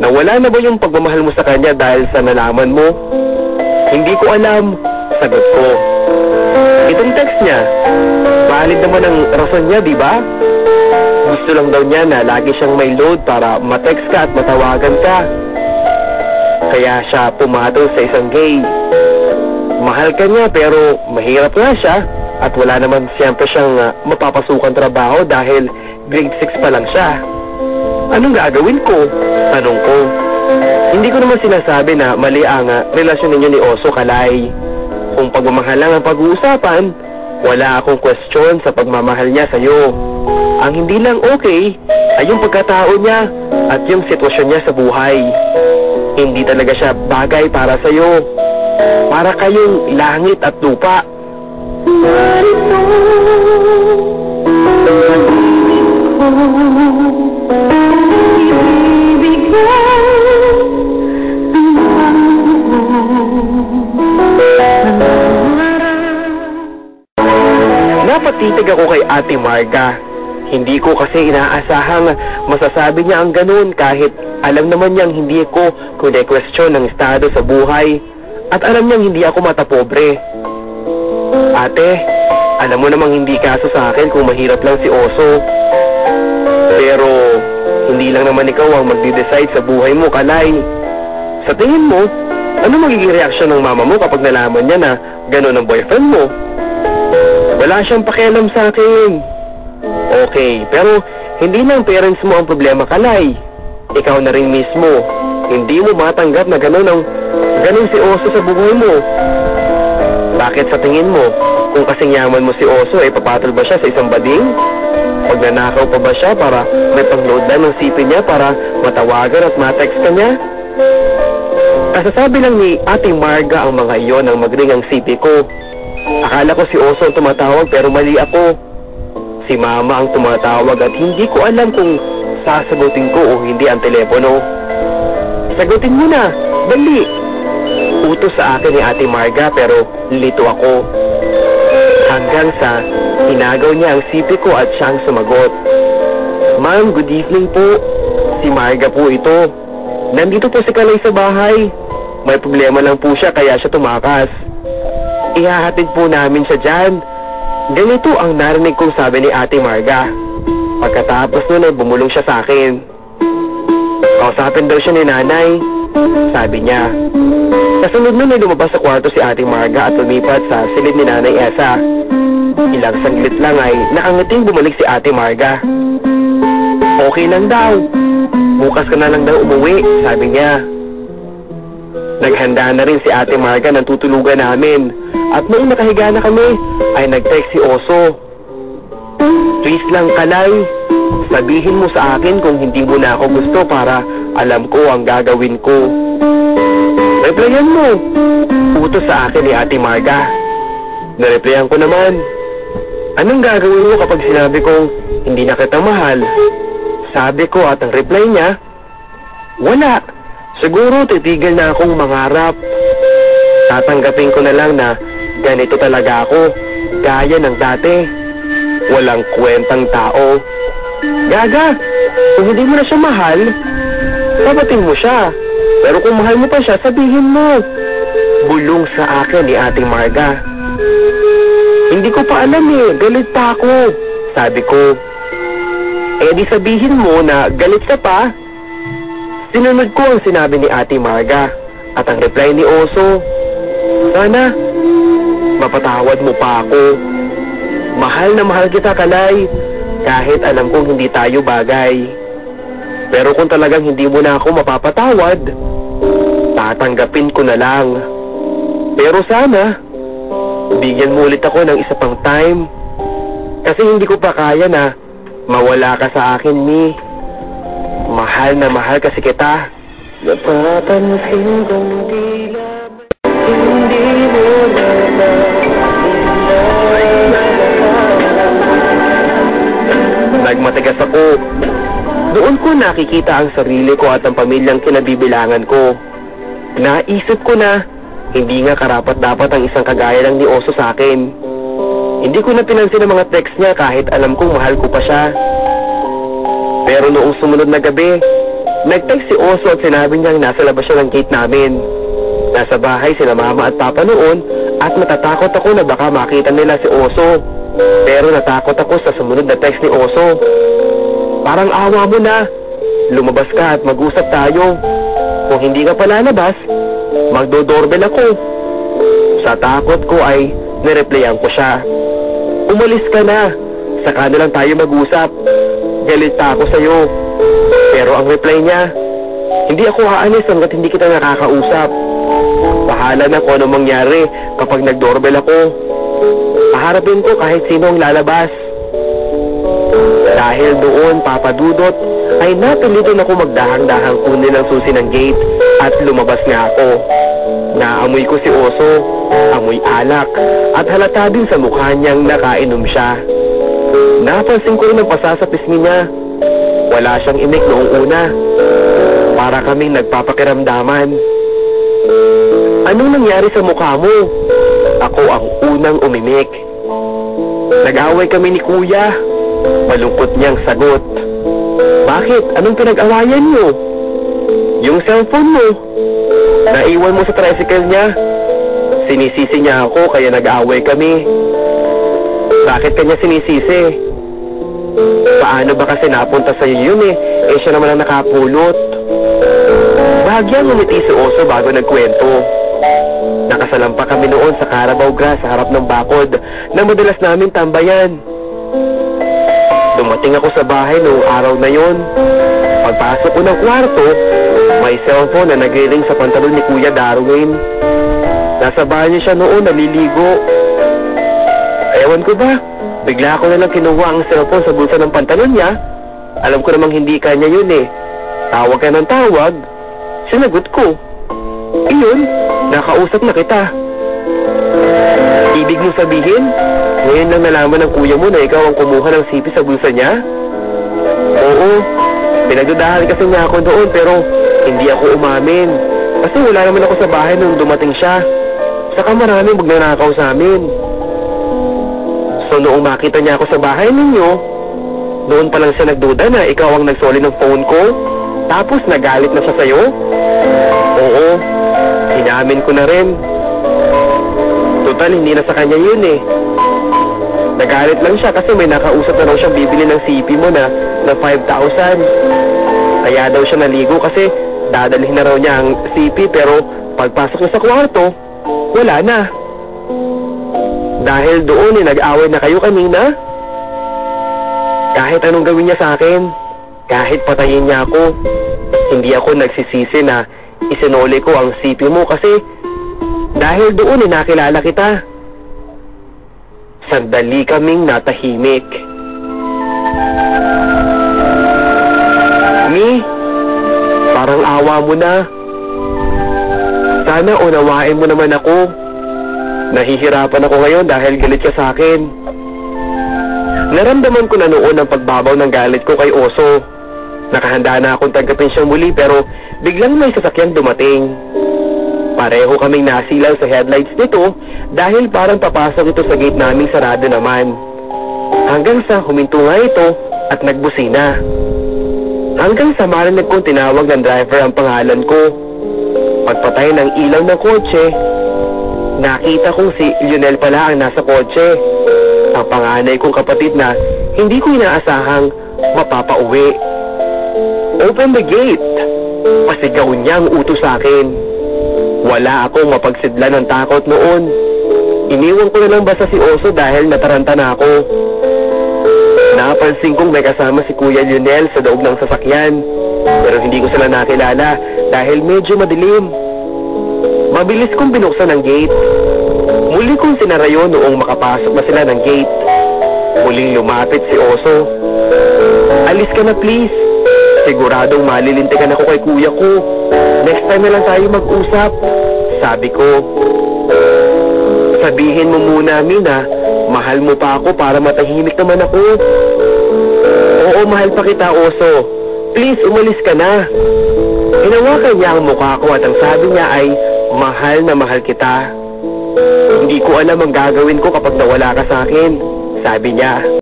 Nawala na ba yung pagmamahal mo sa kanya dahil sa nalaman mo? Hindi ko alam, sagot ko. Itong text niya, valid naman ang rason niya, di ba? Gusto lang daw niya na lagi siyang may load para ma-text ka at matawagan ka. Kaya siya pumatol sa isang gay. Mahal ka niya pero mahirap nga siya at wala naman siyempre siyang mapapasukan trabaho dahil grade 6 pa lang siya. Anong gagawin ko? Tanong ko. Hindi ko naman sinasabi na mali ang relasyon ninyo ni Oso, Kalay. Kung pagmamahal lang ang pag-uusapan, wala akong question sa pagmamahal niya sa'yo. Ang hindi lang okay ay yung pagkatao niya at yung sitwasyon niya sa buhay. Hindi talaga siya bagay para sa'yo. Para kayong langit at lupa. Napatitig ako kay Ate Marga. Hindi ko kasi inaasahang masasabi niya ang ganun kahit alam naman niyang hindi ko kune-question ng estado sa buhay at alam niyang hindi ako matapobre. Ate, alam mo namang hindi kaso sa akin kung mahirap lang si Oso. Pero hindi lang naman ikaw ang magde-decide sa buhay mo, Kalay. Sa tingin mo, ano magiging reaksyon ng mama mo kapag nalaman niya na ganun ang boyfriend mo? Wala siyang pakialam sa akin. Okay, pero hindi lang parents mo ang problema, Kalay. Ikaw na rin mismo. Hindi mo matanggap na ganun si Oso sa buhay mo. Bakit sa tingin mo, kung kasing yaman mo si Oso, papatol ba siya sa isang bading? Pagnanakaw pa ba siya para may pang-load na ng CP niya para matawagan at ma-text ka niya? Kasasabi lang ni Ate Marga ang mga iyon ang magring ang CP ko. Akala ko si Oso ang tumatawag pero mali ako. Si Mama ang tumatawag at hindi ko alam kung sasagutin ko o hindi ang telepono. Sagutin mo na, dali. Utos sa akin ni Ate Marga pero lito ako. Hanggang sa inagaw niya ang CP ko at siyang sumagot. Ma'am, good evening po. Si Marga po ito. Nandito po si Kalay sa bahay. May problema lang po siya kaya siya tumakas. Ihahatid po namin siya dyan. Ganito ang narinig kong sabi ni Ate Marga. Pagkatapos nun ay bumulong siya sa akin. Kausapin daw siya ni Nanay, sabi niya. Kasunod nun ay lumabas sa kwarto si Ate Marga at lumipat sa silid ni Nanay Esa. Ilang saglit lang ay nakangiting bumalik si Ate Marga. Okay lang daw. Bukas ka na lang daw umuwi, sabi niya. Naghanda na rin si Ate Marga ng tutulugan namin. At noong nakahiga na kami, ay nag-text si Oso. Please lang, Kalay. Sabihin mo sa akin kung hindi mo na ako gusto para alam ko ang gagawin ko. Replyan mo. Utos sa akin ni Ate Marga. Nareplyan ko naman. Anong gagawin mo kapag sinabi kong hindi na kita mahal? Sabi ko at ang reply niya, wala. Siguro titigil na akong mangarap. Tatanggapin ko na lang na ganito talaga ako, gaya ng dati. Walang kwentang tao. Gaga, kung hindi mo na siya mahal, sabatin mo siya. Pero kung mahal mo pa siya, sabihin mo. Bulong sa akin ni Ate Marga. Hindi ko pa alam galit pa ako. Sabi ko, di sabihin mo na galit ka pa. Sinunod ko ang sinabi ni Ate Marga. At ang reply ni Oso, sana, mapatawad mo pa ako. Mahal na mahal kita, Kalay, kahit alam kong hindi tayo bagay. Pero kung talagang hindi mo na ako mapapatawad, tatanggapin ko na lang. Pero sana, bigyan mo ulit ako ng isa pang time. Kasi hindi ko pa kaya na mawala ka sa akin, Mi. Mahal na mahal kasi kita. Napapansin kong tila hindi mo na nagmatigas ako. Doon ko nakikita ang sarili ko at ang pamilyang kinabibilangan ko. Naisip ko na hindi nga karapat-dapat ang isang kagaya lang ni Oso sa akin. Hindi ko na pinansin ang mga text niya kahit alam kong mahal ko pa siya. Pero noong sumunod na gabi, Nag-text si Oso at sinabi niyang nasa labas siya ng gate namin. Nasa bahay sina Mama at Papa noon at natatakot ako na baka makita nila si Oso. Pero natakot ako sa sumunod na text ni Oso. Parang awa mo na. Lumabas ka at mag-usap tayo. Kung hindi ka pa lalabas, magdo-doorbell ako. Sa takot ko ay nireplyan ko siya. Umalis ka na. Saka na lang tayo mag-usap. Galit pa ako sa'yo. Pero ang reply niya, hindi ako aalis hanggat hindi kita nakakausap. Bahala na kung anong mangyari kapag nag-doorbell ako. Paharapin ko kahit sino ang lalabas. Dahil doon, Papa Dudot, ay napilitan ako magdahang-dahang kunin ang susi ng gate at lumabas nga ako. Naamoy ko si Oso, amoy alak, at halata din sa mukha niyang nakainom siya. Napansin ko rin ang pasa sa pisngi niya. Wala siyang imik noong una. Para kaming nagpapakiramdaman. Anong nangyari sa mukha mo? Ako ang unang umimik. Nag-away kami ni Kuya. Malungkot niyang sagot. Bakit? Anong pinag-awayan niyo? Yung cellphone mo. Naiwan mo sa tricycle niya. Sinisisi niya ako kaya nag-away kami. Bakit kanya sinisisi? Paano ba kasi napunta sa'yo yun eh? Eh siya naman ang nakapulot. Bahagyang ngumiti si Oso bago nagkwento. Nakasalampa kami noon sa Carabao Grass sa harap ng bakod na madalas namin tambayan. Dumating ako sa bahay noong araw na yon. Pagpasok ko ng kwarto, may cellphone na nagriring sa pantalon ni Kuya Darwin. Nasa banyo siya noon naliligo. Ewan ko ba, bigla ko na lang kinuha ang cellphone sa bulsa ng pantalon niya. Alam ko namang hindi kanya yun eh. Tawag ka ng tawag, sinagot ko. Iyon, nakausap na kita. Ibig mong sabihin, ngayon lang nalaman ng kuya mo na ikaw ang kumuha ng sipi sa bulsa niya? Oo, pinagdudahan kasi niya ako doon pero hindi ako umamin. Kasi wala naman ako sa bahay nung dumating siya. Saka maraming magnanakaw sa amin. So noong makita niya ako sa bahay ninyo, noon pa lang siya nagduda na ikaw ang nagsoli ng phone ko? Tapos nagalit na siya sa'yo? Oo, inamin ko na rin. Total, hindi na sa kanya yun eh. Nagalit lang siya kasi may nakausap na raw siyang bibili ng CP mo na 5,000. Kaya daw siya naligo kasi dadalhin na raw niya ang CP pero pagpasok niya sa kwarto, wala na. Dahil doon eh, nag-away na kayo kanina. Kahit anong gawin niya sa akin, kahit patayin niya ako, hindi ako nagsisisi na isinuli ko ang CP mo kasi dahil doon eh nakilala kita. Sandali kaming natahimik. Mi, parang awa mo na. Sana unawain mo naman ako. Nahihirapan ako ngayon dahil galit ka sa akin. Naramdaman ko na noon ang pagbabaw ng galit ko kay Oso. Nakahanda na akong tanggapin siyang muli pero biglang may sasakyang dumating. Pareho kaming nasilaw sa headlights nito dahil parang papasok ito sa gate naming sarado naman. Hanggang sa huminto nga ito at nagbusina. Hanggang sa marinig kong tinawag ng driver ang pangalan ko. Pagpatay ng ilaw ng kotse, nakita kong si Lionel pala ang nasa kotse. Ang panganay kong kapatid na hindi ko inaasahang mapapauwi. Open the gate! Pasigaw niya ang utos sa akin. Wala akong mapagsidla ng takot noon. Iniwan ko na lang basta si Oso dahil nataranta na ako. Napansin kong may kasama si Kuya Lionel sa loob ng sasakyan. Pero hindi ko sila nakilala dahil medyo madilim. Mabilis kong binuksan ang gate. Muli kong sinarayo noong makapasok na sila ng gate. Muling lumapit si Oso. Alis ka na please. Siguradong malilintikan ako kay kuya ko. Next time na lang tayo mag-usap. Sabi ko. Sabihin mo muna, Mina, mahal mo pa ako para matahimik naman ako. Oo, mahal pa kita, Oso. Please, umalis ka na. Hinawakan niya ang mukha ko at ang sabi niya ay, mahal na mahal kita. Hindi ko alam ang gagawin ko kapag nawala ka sa akin, sabi niya.